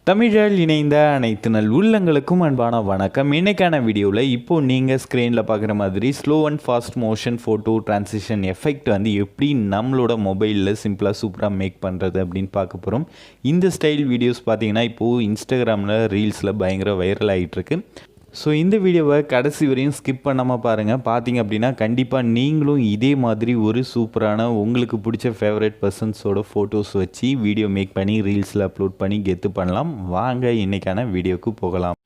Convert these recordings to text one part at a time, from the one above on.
தமிழில் இணைந்த அனைத்து நல் உள்ளங்களுக்கும் அன்பான வணக்கம். இன்றைக்கான வீடியோவில் இப்போது நீங்கள் ஸ்க்ரீனில் பார்க்குற மாதிரி slow and fast motion photo transition effect வந்து எப்படி நம்மளோட மொபைலில் சிம்பிளாக சூப்பராக மேக் பண்ணுறது அப்படின்னு பார்க்க போகிறோம். இந்த ஸ்டைல் வீடியோஸ் பார்த்தீங்கன்னா இப்போது இன்ஸ்டாகிராமில் ரீல்ஸில் பயங்கர வைரல் ஆகிட்டுருக்கு. ஸோ இந்த வீடியோவை கடைசி வரையும் ஸ்கிப் பண்ணாமல் பாருங்கள். பார்த்தீங்க அப்படின்னா கண்டிப்பாக நீங்களும் இதே மாதிரி ஒரு சூப்பரான உங்களுக்கு பிடிச்ச ஃபேவரட் பர்சன்ஸோட ஃபோட்டோஸ் வச்சு வீடியோ மேக் பண்ணி ரீல்ஸில் அப்லோட் பண்ணி கெத்து பண்ணலாம். வாங்க இன்றைக்கான வீடியோவுக்கு போகலாம்.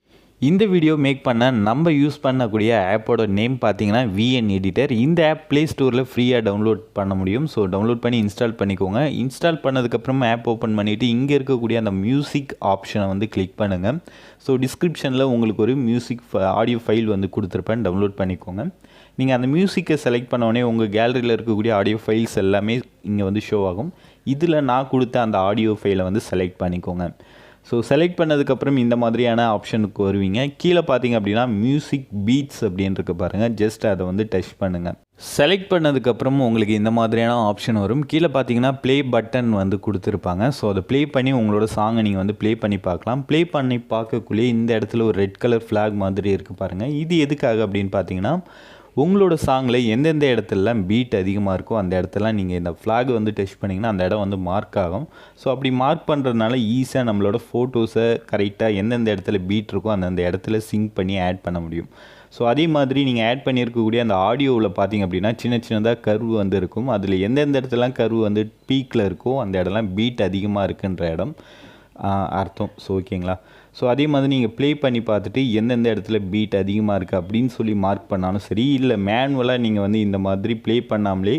இந்த வீடியோ மேக் பண்ண நம்ம யூஸ் பண்ணக்கூடிய ஆப்போட நேம் பார்த்தீங்கன்னா VN எடிட்டர். இந்த ஆப் ப்ளே ஸ்டோரில் ஃப்ரீயாக டவுன்லோட் பண்ண முடியும். ஸோ டவுன்லோட் பண்ணி இன்ஸ்டால் பண்ணிக்கோங்க. இன்ஸ்டால் பண்ணதுக்கப்புறம் ஆப் ஓப்பன் பண்ணிவிட்டு இங்கே இருக்கக்கூடிய அந்த மியூசிக் ஆப்ஷனை வந்து கிளிக் பண்ணுங்கள். ஸோ டிஸ்கிரிப்ஷனில் உங்களுக்கு ஒரு மியூசிக் ஆடியோ ஃபைல் வந்து கொடுத்துருப்பேன், டவுன்லோட் பண்ணிக்கோங்க. நீங்கள் அந்த மியூசிக்கை செலக்ட் பண்ணோடனே உங்கள் கேலரியில் இருக்கக்கூடிய ஆடியோ ஃபைல்ஸ் எல்லாமே இங்கே வந்து ஷோ ஆகும். இதில் நான் கொடுத்த அந்த ஆடியோ ஃபைலை வந்து செலக்ட் பண்ணிக்கோங்க. ஸோ செலக்ட் பண்ணதுக்கப்புறம் இந்த மாதிரியான ஆப்ஷனுக்கு வருவீங்க. கீழே பார்த்தீங்க அப்படின்னா மியூசிக் பீட்ஸ் அப்படின்னு இருக்கு பாருங்கள். ஜஸ்ட் அதை வந்து டச் பண்ணுங்கள். செலக்ட் பண்ணதுக்கப்புறம் உங்களுக்கு இந்த மாதிரியான ஆப்ஷன் வரும். கீழே பார்த்தீங்கன்னா ப்ளே பட்டன் வந்து கொடுத்துருப்பாங்க. ஸோ அதை ப்ளே பண்ணி உங்களோட சாங்கை நீங்கள் வந்து ப்ளே பண்ணி பார்க்கலாம். ப்ளே பண்ணி பார்க்கக்குள்ளேயே இந்த இடத்துல ஒரு ரெட் கலர் ஃப்ளாக் மாதிரி இருக்குது பாருங்கள். இது எதுக்காக அப்படின்னு பார்த்தீங்கன்னா உங்களோட சாங்கில் எந்தெந்த இடத்துலலாம் பீட் அதிகமாக இருக்கோ அந்த இடத்துலாம் நீங்கள் இந்த ஃப்ளாக் வந்து டச் பண்ணிங்கன்னா அந்த இடம் வந்து மார்க் ஆகும். ஸோ அப்படி மார்க் பண்ணுறதுனால ஈஸியாக நம்மளோட ஃபோட்டோஸை கரெக்டாக எந்தெந்த இடத்துல பீட் இருக்கோ அந்தந்த இடத்துல சிங்க் பண்ணி ஆட் பண்ண முடியும். ஸோ அதே மாதிரி நீங்கள் ஆட் பண்ணியிருக்கக்கூடிய அந்த ஆடியோவில் பார்த்தீங்க அப்படின்னா சின்ன சின்னதாக கர்வ் வந்து இருக்கும். அதில் எந்தெந்த இடத்துலாம் கர்வ் வந்து பீக்கில் இருக்கோ அந்த இடம்லாம் பீட் அதிகமாக இருக்குன்ற இடம் அர்த்தம். ஸோ ஓகேங்களா. ஸோ அதே மாதிரி நீங்கள் ப்ளே பண்ணி பார்த்துட்டு எந்தெந்த இடத்துல பீட் அதிகமாக இருக்குது அப்படின்னு சொல்லி மார்க் பண்ணாலும் சரி, இல்லை மேனுவலாக நீங்கள் வந்து இந்த மாதிரி ப்ளே பண்ணாமலே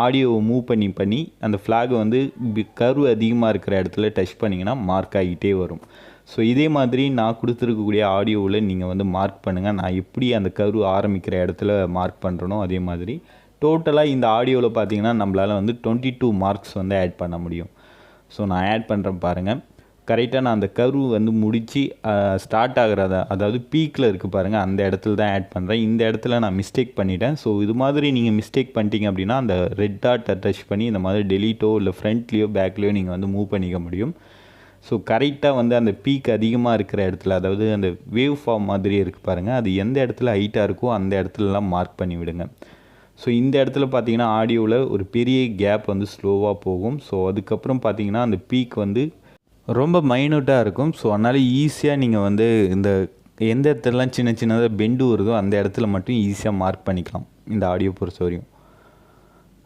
ஆடியோவை மூவ் பண்ணி அந்த ஃப்ளாகை வந்து கர்வ் அதிகமாக இருக்கிற இடத்துல டச் பண்ணிங்கன்னா மார்க் ஆகிட்டே வரும். ஸோ இதே மாதிரி நான் கொடுத்துருக்கக்கூடிய ஆடியோவில் நீங்கள் வந்து மார்க் பண்ணுங்கள். நான் எப்படி அந்த கர்வ் ஆரம்பிக்கிற இடத்துல மார்க் பண்ணுறனோ அதே மாதிரி டோட்டலாக இந்த ஆடியோவில் பார்த்தீங்கன்னா நம்மளால் வந்து 22 மார்க்ஸ் வந்து ஆட் பண்ண முடியும். ஸோ நான் ஆட் பண்ணுறேன் பாருங்கள். கரெக்டாக நான் அந்த கர்வ் வந்து முடித்து ஸ்டார்ட் ஆகிறதா, அதாவது பீக்கில் இருக்குது பாருங்கள், அந்த இடத்துல தான் ஆட் பண்ணுறேன். இந்த இடத்துல நான் மிஸ்டேக் பண்ணிட்டேன். ஸோ இது மாதிரி நீங்கள் மிஸ்டேக் பண்ணிட்டீங்க அப்படின்னா அந்த ரெட் டாட்டை டச் பண்ணி இந்த மாதிரி டெலீட்டோ இல்லை ஃப்ரண்ட்லேயோ பேக்லேயோ நீங்கள் வந்து மூவ் பண்ணிக்க முடியும். ஸோ கரெக்டாக வந்து அந்த பீக் அதிகமாக இருக்கிற இடத்துல, அதாவது அந்த வேவ் ஃபார்ம் மாதிரியே இருக்குது பாருங்கள், அது எந்த இடத்துல ஹைட்டாக இருக்கோ அந்த இடத்துலலாம் மார்க் பண்ணி விடுங்க. ஸோ இந்த இடத்துல பார்த்தீங்கன்னா ஆடியோவில் ஒரு பெரிய கேப் வந்து ஸ்லோவாக போகும். ஸோ அதுக்கப்புறம் பார்த்தீங்கன்னா அந்த பீக் வந்து ரொம்ப மைனூட்டாக இருக்கும். ஸோ அதனால் ஈஸியாக நீங்கள் வந்து இந்த எந்த இடத்துலலாம் சின்ன சின்னதாக பெண்டு வருதோ அந்த இடத்துல மட்டும் ஈஸியாக மார்க் பண்ணிக்கலாம் இந்த ஆடியோ பொறுத்த வரையும்.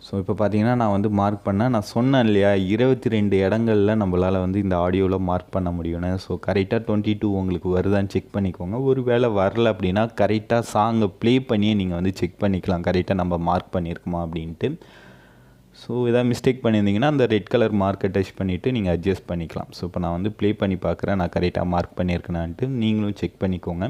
ஸோ இப்போ பார்த்தீங்கன்னா நான் வந்து மார்க் பண்ணேன். நான் சொன்னேன் இல்லையா 22 இடங்களில் நம்மளால் வந்து இந்த ஆடியோவில் மார்க் பண்ண முடியும்னு. ஸோ கரெக்டாக 22 உங்களுக்கு வருதான்னு செக் பண்ணிக்கோங்க. ஒரு வேளை வரல அப்படின்னா கரெக்டாக சாங்கை ப்ளே பண்ணியே நீங்கள் வந்து செக் பண்ணிக்கலாம் கரெக்டாக நம்ம மார்க் பண்ணியிருக்குமா அப்படின்ட்டு. ஸோ எதாவது மிஸ்டேக் பண்ணியிருந்தீங்கன்னா அந்த ரெட் கலர் மார்க்கை டச் பண்ணிவிட்டு நீங்கள் அட்ஜஸ்ட் பண்ணிக்கலாம். ஸோ இப்போ நான் வந்து ப்ளே பண்ணி பார்க்குறேன் நான் கரெக்டாக மார்க் பண்ணியிருக்கேனான்ட்டு. நீங்களும் செக் பண்ணிக்கோங்க.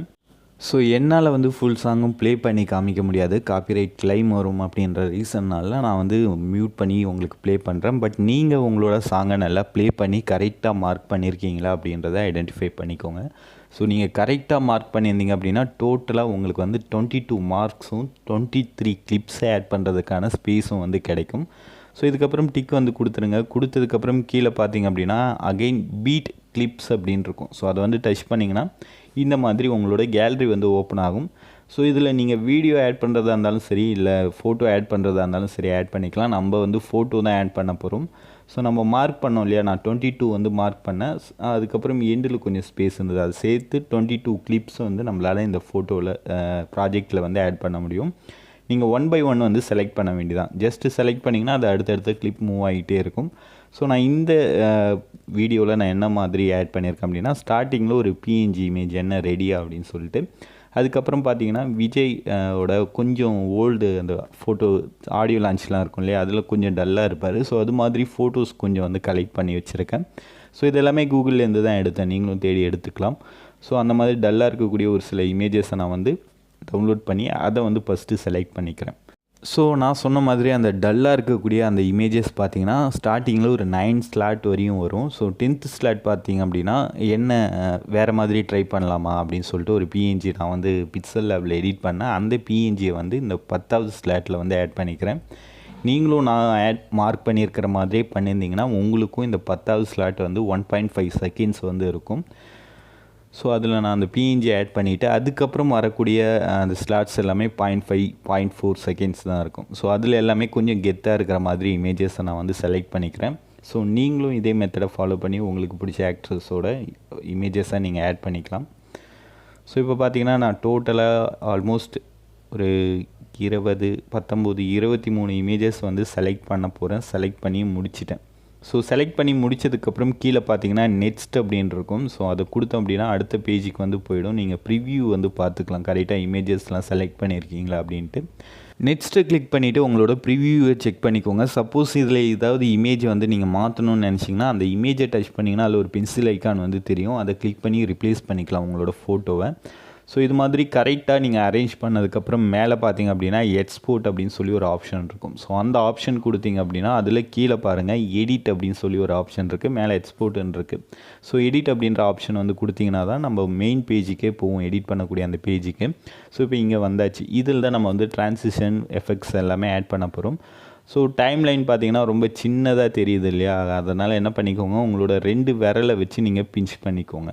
ஸோ என்னால் வந்து ஃபுல் சாங்கும் ப்ளே பண்ணி காமிக்க முடியாது, காப்பிரைட் கிளைம் வரும் அப்படின்ற ரீசன்னால் நான் வந்து மியூட் பண்ணி உங்களுக்கு ப்ளே பண்ணுறேன். பட் நீங்கள் உங்களோட சாங்கை நல்லா ப்ளே பண்ணி கரெக்டாக மார்க் பண்ணியிருக்கீங்களா அப்படின்றத ஐடென்டிஃபை பண்ணிக்கோங்க. ஸோ நீங்கள் கரெக்டாக மார்க் பண்ணியிருந்தீங்க அப்படின்னா டோட்டலாக உங்களுக்கு வந்து 22 மார்க்ஸும் 23 கிளிப்ஸை ஆட் பண்ணுறதுக்கான ஸ்பேஸும் வந்து கிடைக்கும். ஸோ இதுக்கப்புறம் டிக் வந்து கொடுத்துருங்க. கொடுத்ததுக்கப்புறம் கீழே பார்த்தீங்க அப்படின்னா அகெயின் பீட் கிளிப்ஸ் அப்படின்னு இருக்கும். ஸோ அதை வந்து டச் பண்ணிங்கன்னா இந்த மாதிரி உங்களோட கேலரி வந்து ஓப்பன் ஆகும். ஸோ இதில் நீங்கள் வீடியோ ஆட் பண்ணுறதா இருந்தாலும் சரி, இல்லை ஃபோட்டோ ஆட் பண்ணுறதா இருந்தாலும் சரி ஆட் பண்ணிக்கலாம். நம்ம வந்து ஃபோட்டோ தான் ஆட் பண்ண போகிறோம். ஸோ நம்ம மார்க் பண்ணோம் இல்லையா, நான் 22 வந்து மார்க் பண்ணேன். அதுக்கப்புறம் எண்டில் கொஞ்சம் ஸ்பேஸ் இருந்தது, அது சேர்த்து 22 கிளிப்ஸ் வந்து நம்மளால் இந்த ஃபோட்டோவில் ப்ராஜெக்டில் வந்து ஆட் பண்ண முடியும். நீங்கள் 1 by 1 வந்து செலக்ட் பண்ண வேண்டியதான். ஜஸ்ட்டு செலக்ட் பண்ணிங்கன்னா அது அடுத்தடுத்த கிளிப் மூவ் ஆகிட்டே இருக்கும். ஸோ நான் இந்த வீடியோவில் நான் என்ன மாதிரி ஆட் பண்ணியிருக்கேன் அப்படின்னா ஸ்டார்டிங்கில் ஒரு PNG இமேஜ் என்ன ரெடியா அப்படின்னு சொல்லிட்டு, அதுக்கப்புறம் பார்த்தீங்கன்னா விஜய் ஓட கொஞ்சம் ஓல்டு அந்த ஃபோட்டோ ஆடியோ லான்ச்லாம் இருக்கும் இல்லையா, அதில் கொஞ்சம் டல்லாக இருப்பார். ஸோ அது மாதிரி ஃபோட்டோஸ் கொஞ்சம் வந்து கலெக்ட் பண்ணி வச்சுருக்கேன். ஸோ இதெல்லாமே கூகுள்லேருந்து தான் எடுத்தேன், நீங்களும் தேடி எடுத்துக்கலாம். ஸோ அந்த மாதிரி டல்லாக இருக்கக்கூடிய ஒரு சில இமேஜஸை நான் வந்து டவுன்லோட் பண்ணி அதை வந்து ஃபஸ்ட்டு செலக்ட் பண்ணிக்கிறேன். ஸோ நான் சொன்ன மாதிரி அந்த டல்லாக இருக்கக்கூடிய அந்த இமேஜஸ் பார்த்தீங்கன்னா ஸ்டார்டிங்கில் ஒரு 9 ஸ்லாட் வரையும் வரும். ஸோ 10th ஸ்லாட் பார்த்தீங்க அப்படின்னா என்ன வேறு மாதிரி ட்ரை பண்ணலாமா அப்படின்னு சொல்லிட்டு ஒரு பிஎன்ஜி நான் வந்து பிக்சல் லேபில் எடிட் பண்ணேன். அந்த பிஎன்ஜியை வந்து இந்த 10வது ஸ்லாட்டில் வந்து ஆட் பண்ணிக்கிறேன். நீங்களும் நான் மார்க் பண்ணியிருக்கிற மாதிரியே பண்ணியிருந்தீங்கன்னா உங்களுக்கும் இந்த 10வது ஸ்லாட் வந்து 1.5 செகண்ட்ஸ் வந்து இருக்கும். ஸோ அதில் நான் அந்த பிஎன்ஜி ஆட் பண்ணிவிட்டு அதுக்கப்புறம் வரக்கூடிய அந்த ஸ்லாட்ஸ் எல்லாமே 0.5 0.4 செகண்ட்ஸ் தான் இருக்கும். ஸோ அதில் எல்லாமே கொஞ்சம் கெத்தாக இருக்கிற மாதிரி இமேஜஸை நான் வந்து செலக்ட் பண்ணிக்கிறேன். ஸோ நீங்களும் இதே மெத்தடை ஃபாலோ பண்ணி உங்களுக்கு பிடிச்ச ஆக்ட்ரஸோட இமேஜஸை நீங்கள் ஆட் பண்ணிக்கலாம். ஸோ இப்போ பார்த்தீங்கன்னா நான் டோட்டலாக ஆல்மோஸ்ட் ஒரு 20, 19, 23 இமேஜஸ் வந்து செலக்ட் பண்ண போகிறேன். செலக்ட் பண்ணி முடிச்சிட்டேன். ஸோ செலக்ட் பண்ணி முடித்ததுக்கப்புறம் கீழே பார்த்தீங்கன்னா நெக்ஸ்ட் அப்படின்னு இருக்கும். ஸோ அதை கொடுத்தோம் அப்படின்னா அடுத்த பேஜுக்கு வந்து போயிடும். நீங்கள் ப்ரிவ்யூ வந்து பார்த்துக்கலாம் கரெக்டாக இமேஜஸ்லாம் செலக்ட் பண்ணியிருக்கீங்களா அப்படின்ட்டு. நெக்ஸ்ட்டு கிளிக் பண்ணிவிட்டு உங்களோட ப்ரிவ்யூவை செக் பண்ணிக்கோங்க. சப்போஸ் இதில் ஏதாவது இமேஜ் வந்து நீங்கள் மாற்றணும்னு நினச்சிங்கன்னா அந்த இமேஜை டச் பண்ணிங்கன்னா அதில் ஒரு பென்சில் ஐக்கான் வந்து தெரியும். அதை கிளிக் பண்ணி ரிப்ளேஸ் பண்ணிக்கலாம் உங்களோட ஃபோட்டோவை. ஸோ இது மாதிரி கரெக்டாக நீங்கள் அரேஞ்ச் பண்ணதுக்கப்புறம் மேலே பார்த்தீங்க அப்படின்னா எக்ஸ்போர்ட் அப்படின்னு சொல்லி ஒரு ஆப்ஷன் இருக்கும். ஸோ அந்த ஆப்ஷன் கொடுத்தீங்க அப்படின்னா அதில் கீழே பாருங்கள் எடிட் அப்படின்னு சொல்லி ஒரு ஆப்ஷன் இருக்குது, மேலே எக்ஸ்போர்ட்னு இருக்குது. ஸோ எடிட் அப்படின்ற ஆப்ஷன் வந்து கொடுத்தீங்கன்னா தான் நம்ம மெயின் பேஜுக்கே போவோம், எடிட் பண்ணக்கூடிய அந்த பேஜுக்கு. ஸோ இப்போ இங்கே வந்தாச்சு. இதில் தான் நம்ம வந்து டிரான்சிஷன் எஃபெக்ட்ஸ் எல்லாமே ஆட் பண்ண போகிறோம். ஸோ டைம் லைன் பார்த்தீங்கன்னா ரொம்ப சின்னதாக தெரியுது இல்லையா, அதனால் என்ன பண்ணிக்கோங்க, உங்களோட 2 விரலை வச்சு நீங்கள் பிஞ்ச் பண்ணிக்கோங்க.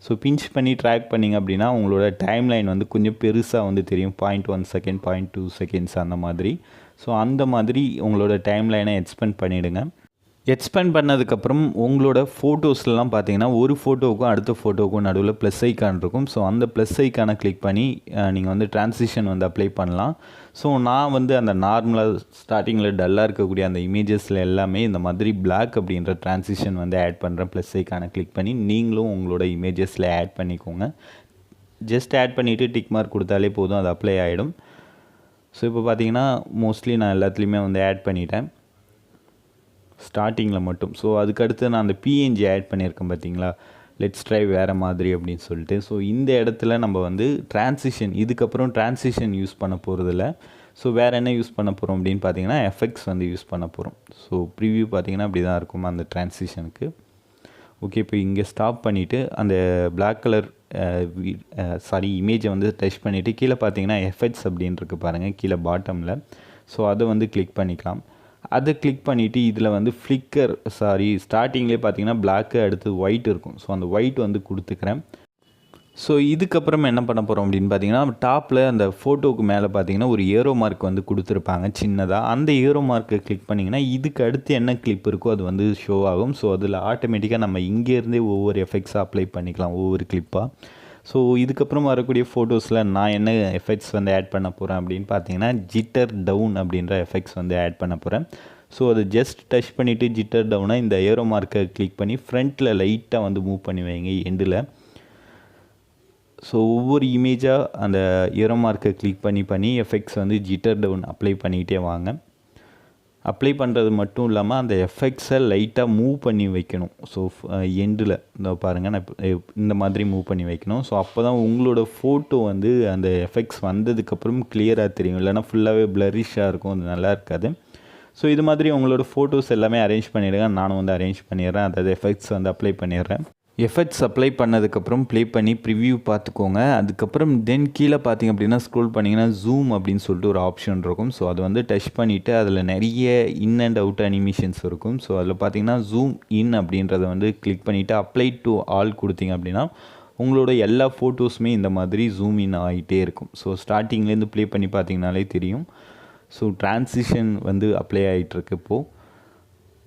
ஸோ பிஞ்ச் பண்ணி ட்ராக் பண்ணிங்க அப்படின்னா உங்களோட டைம் லைன் வந்து கொஞ்சம் பெருசாக வந்து தெரியும். 0.1 செகண்ட் 0.2 செகண்ட்ஸ் அந்த மாதிரி. ஸோ அந்த மாதிரி உங்களோட டைம் லைனை எக்ஸ்பெண்ட் பண்ணிவிடுங்க. எக்ஸ்பெண்ட் பண்ணதுக்கப்புறம் உங்களோட ஃபோட்டோஸ்லாம் பார்த்தீங்கன்னா ஒரு ஃபோட்டோவுக்கும் அடுத்த ஃபோட்டோவுக்கும் நடுவில் ப்ளஸ் ஐக்கான் இருக்கும். ஸோ அந்த ப்ளஸ் ஐக்கானை கிளிக் பண்ணி நீங்கள் வந்து ட்ரான்சிஷன் வந்து அப்ளை பண்ணலாம். ஸோ நான் வந்து அந்த நார்மலாக ஸ்டார்டிங்கில் டல்லாக இருக்கக்கூடிய அந்த இமேஜஸில் எல்லாமே இந்த மாதிரி பிளாக் அப்படின்ற ட்ரான்சிஷன் வந்து ஆட் பண்ணுறேன். ப்ளஸ் ஐக்கானை கிளிக் பண்ணி நீங்களும் உங்களோட இமேஜஸில் ஆட் பண்ணிக்கோங்க. ஜஸ்ட் ஆட் பண்ணிவிட்டு டிக் மார்க் கொடுத்தாலே போதும், அது அப்ளை ஆகிடும். ஸோ இப்போ பார்த்தீங்கன்னா மோஸ்ட்லி நான் எல்லாத்துலேயுமே வந்து ஆட் பண்ணிட்டேன் ஸ்டார்டிங்கில் மட்டும். ஸோ அதுக்கடுத்து நான் அந்த பிஎன்ஜி ஆட் பண்ணியிருக்கேன் பார்த்தீங்களா, லெட்ஸ் ட்ரை வேறு மாதிரி அப்படின்னு சொல்லிட்டு. ஸோ இந்த இடத்துல நம்ம வந்து ட்ரான்சிஷன், இதுக்கப்புறம் ட்ரான்சிஷன் யூஸ் பண்ண போகிறதில்ல. ஸோ வேறு என்ன யூஸ் பண்ண போகிறோம் அப்படின்னு பார்த்தீங்கன்னா எஃபெக்ட்ஸ் வந்து யூஸ் பண்ண போகிறோம். ஸோ ப்ரிவ்யூ பார்த்தீங்கன்னா அப்படி தான் இருக்கும் அந்த ட்ரான்சிஷனுக்கு. ஓகே, இப்போ இங்கே ஸ்டாப் பண்ணிவிட்டு அந்த பிளாக் கலர் இமேஜை வந்து டச் பண்ணிவிட்டு கீழே பார்த்தீங்கன்னா எஃபெக்ட்ஸ் அப்படின்னு இருக்குது பாருங்கள் கீழே பாட்டமில். ஸோ அதை வந்து கிளிக் பண்ணிக்கலாம். அதை கிளிக் பண்ணிவிட்டு இதில் வந்து ஃப்ளிக்கர் ஸ்டார்டிங்லேயே பார்த்தீங்கன்னா பிளாக்கு அடுத்து ஒயிட் இருக்கும். ஸோ அந்த ஒயிட் வந்து கொடுத்துக்கிறேன். ஸோ இதுக்கப்புறம் என்ன பண்ண போகிறோம் அப்படின்னு பார்த்தீங்கன்னா டாப்பில் அந்த ஃபோட்டோவுக்கு மேலே பார்த்தீங்கன்னா ஒரு ஏரோ மார்க் வந்து கொடுத்துருப்பாங்க சின்னதாக. அந்த ஏரோ மார்க்கை கிளிக் பண்ணிங்கன்னா இதுக்கு அடுத்து என்ன கிளிப் இருக்கோ அது வந்து ஷோ ஆகும். ஸோ அதில் ஆட்டோமேட்டிக்காக நம்ம இங்கேருந்தே ஒவ்வொரு எஃபெக்ட்ஸாக அப்ளை பண்ணிக்கலாம் ஒவ்வொரு கிளிப்பாக. ஸோ இதுக்கப்புறம் வரக்கூடிய ஃபோட்டோஸில் நான் என்ன எஃபெக்ட்ஸ் வந்து ஆட் பண்ண போகிறேன் அப்படின்னு பார்த்தீங்கன்னா ஜிட்டர் டவுன் அப்படின்ற எஃபெக்ட்ஸ் வந்து ஆட் பண்ண போகிறேன். ஸோ அதை ஜஸ்ட் டச் பண்ணிவிட்டு ஜிட்டர் டவுனாக இந்த ஏரோ மார்க்கை கிளிக் பண்ணி ஃப்ரண்ட்டில் லைட்டாக வந்து மூவ் பண்ணி வைங்க எண்டில். ஸோ ஒவ்வொரு இமேஜாக அந்த ஏரோ மார்க்கை கிளிக் பண்ணி எஃபெக்ட்ஸ் வந்து ஜிட்டர் டவுன் அப்ளை பண்ணிக்கிட்டே வாங்க. அப்ளை பண்ணுறது மட்டும் இல்லாமல் அந்த எஃபெக்ட்ஸை லைட்டாக மூவ் பண்ணி வைக்கணும். ஸோ எண்டில் இந்த பாருங்கள் நான் இந்த மாதிரி மூவ் பண்ணி வைக்கணும். ஸோ அப்போ தான் உங்களோட ஃபோட்டோ வந்து அந்த எஃபெக்ட்ஸ் வந்ததுக்கப்புறம் கிளியராக தெரியும், இல்லைனா ஃபுல்லாகவே ப்ளரிஷாக இருக்கும், அது நல்லா இருக்காது. ஸோ இது மாதிரி உங்களோட ஃபோட்டோஸ் எல்லாமே அரேஞ்ச் பண்ணிவிடுங்க. நானும் வந்து அரேஞ்ச் பண்ணிடுறேன், அதாவது எஃபெக்ட்ஸ் வந்து அப்ளை பண்ணிடுறேன். எஃபெக்ட்ஸ் அப்ளை பண்ணதுக்கப்புறம் ப்ளே பண்ணி ப்ரிவ்யூ பார்த்துக்கோங்க. அதுக்கப்புறம் தென் கீழே பார்த்தீங்க அப்படின்னா ஸ்க்ரோல் பண்ணிங்கன்னா ஜூம் அப்படின்னு சொல்லிட்டு ஒரு ஆப்ஷன் இருக்கும். ஸோ அது வந்து டச் பண்ணிவிட்டு அதில் நிறைய இன் அண்ட் அவுட் அனிமேஷன்ஸ் இருக்கும். ஸோ அதில் பார்த்தீங்கன்னா ஜூம் இன் அப்படின்றத வந்து கிளிக் பண்ணிவிட்டு அப்ளை டு ஆல் கொடுத்தீங்க அப்படின்னா உங்களோட எல்லா ஃபோட்டோஸுமே இந்த மாதிரி ஜூம் இன் ஆகிட்டே இருக்கும். ஸோ ஸ்டார்டிங்லேருந்து ப்ளே பண்ணி பார்த்தீங்கனாலே தெரியும். ஸோ ட்ரான்சிஷன் வந்து அப்ளை ஆகிட்டுருக்கு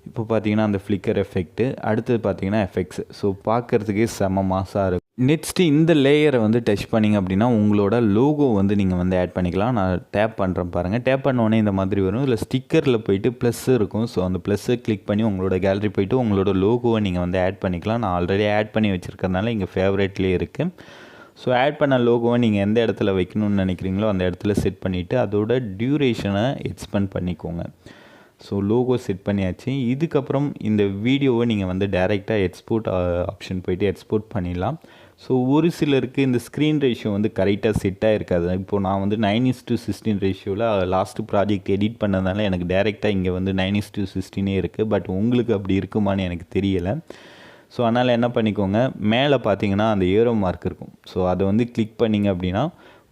இப்போ பார்த்தீங்கன்னா அந்த ஃப்ளிக்கர் எஃபெக்ட்டு, அடுத்தது பார்த்தீங்கன்னா எஃபெக்ட்ஸ். ஸோ பார்க்குறதுக்கே செம மாசாக இருக்கும். நெக்ஸ்ட்டு இந்த லேயரை வந்து டச் பண்ணிங்க அப்படின்னா உங்களோட லோகோ வந்து நீங்கள் வந்து ஆட் பண்ணிக்கலாம். நான் டேப் பண்ணுறேன் பாருங்கள். டேப் பண்ணோடனே இந்த மாதிரி வரும். இதில் ஸ்டிக்கரில் போய்ட்டு ப்ளஸ் இருக்கும். ஸோ அந்த ப்ளஸ்ஸை கிளிக் பண்ணி உங்களோட கேலரி போய்ட்டு உங்களோட லோகோவை நீங்கள் வந்து ஆட் பண்ணிக்கலாம். நான் ஆல்ரெடி ஆட் பண்ணி வச்சுருக்கிறதுனால இங்கே ஃபேவரேட்லேயே இருக்குது. ஸோ ஆட் பண்ண லோகோவை நீங்கள் எந்த இடத்துல வைக்கணும்னு நினைக்கிறீங்களோ அந்த இடத்துல செட் பண்ணிவிட்டு அதோட டியூரேஷனை எக்ஸ்பெண்ட் பண்ணிக்கோங்க. ஸோ லோகோ செட் பண்ணியாச்சு. இதுக்கப்புறம் இந்த வீடியோவை நீங்கள் வந்து டைரெக்டாக எக்ஸ்போர்ட் ஆப்ஷன் போய்ட்டு எக்ஸ்போர்ட் பண்ணிடலாம். ஸோ ஒரு சிலருக்கு இந்த ஸ்க்ரீன் ரேஷியோ வந்து கரெக்டாக செட் ஆகிருக்காது. இப்போது நான் வந்து 9:16 ரேஷியோவில் லாஸ்ட்டு ப்ராஜெக்ட் எடிட் பண்ணதுனால எனக்கு டேரெக்டாக இங்கே வந்து 9:16 இருக்குது. பட் உங்களுக்கு அப்படி இருக்குமான்னு எனக்கு தெரியலை. ஸோ அதனால் என்ன பண்ணிக்கோங்க, மேலே பார்த்தீங்கன்னா அந்த ஏரோ மார்க் இருக்கும். ஸோ அதை வந்து கிளிக் பண்ணிங்க அப்படின்னா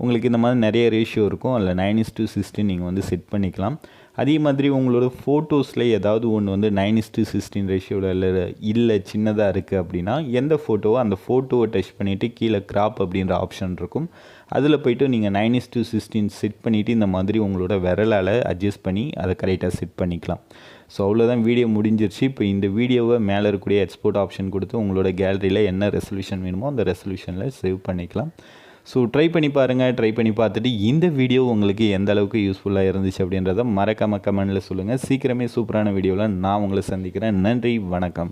உங்களுக்கு இந்த மாதிரி நிறைய ரேஷியோ இருக்கும். அதில் 9:16 நீங்கள் வந்து செட் பண்ணிக்கலாம். அதே மாதிரி உங்களோட ஃபோட்டோஸில் ஏதாவது ஒன்று வந்து 9:16 ரேஷியோவில் இல்லை சின்னதாக இருக்குது அப்படின்னா எந்த ஃபோட்டோவோ அந்த ஃபோட்டோவை டச் பண்ணிவிட்டு கீழே கிராப் அப்படின்ற ஆப்ஷன் இருக்கும். அதில் போய்ட்டு நீங்கள் 9:16 செட் பண்ணிவிட்டு இந்த மாதிரி உங்களோட விரலால் அட்ஜஸ்ட் பண்ணி அதை கரெக்டாக செட் பண்ணிக்கலாம். ஸோ அவ்வளோதான், வீடியோ முடிஞ்சிருச்சு. இப்போ இந்த வீடியோவை மேலே இருக்கக்கூடிய எக்ஸ்போர்ட் ஆப்ஷன் கொடுத்து உங்களோட கேலரியில் என்ன ரெசல்யூஷன் வேணுமோ அந்த ரெசல்யூஷனில் சேவ் பண்ணிக்கலாம். ஸோ ட்ரை பண்ணி பாருங்கள். ட்ரை பண்ணி பார்த்துட்டு இந்த வீடியோ உங்களுக்கு எந்த அளவுக்கு யூஸ்ஃபுல்லாக இருந்துச்சு அப்படின்றத மறக்காமல் கமெண்டில் சொல்லுங்கள். சீக்கிரமே சூப்பரான வீடியோவில் நான் உங்களை சந்திக்கிறேன். நன்றி, வணக்கம்.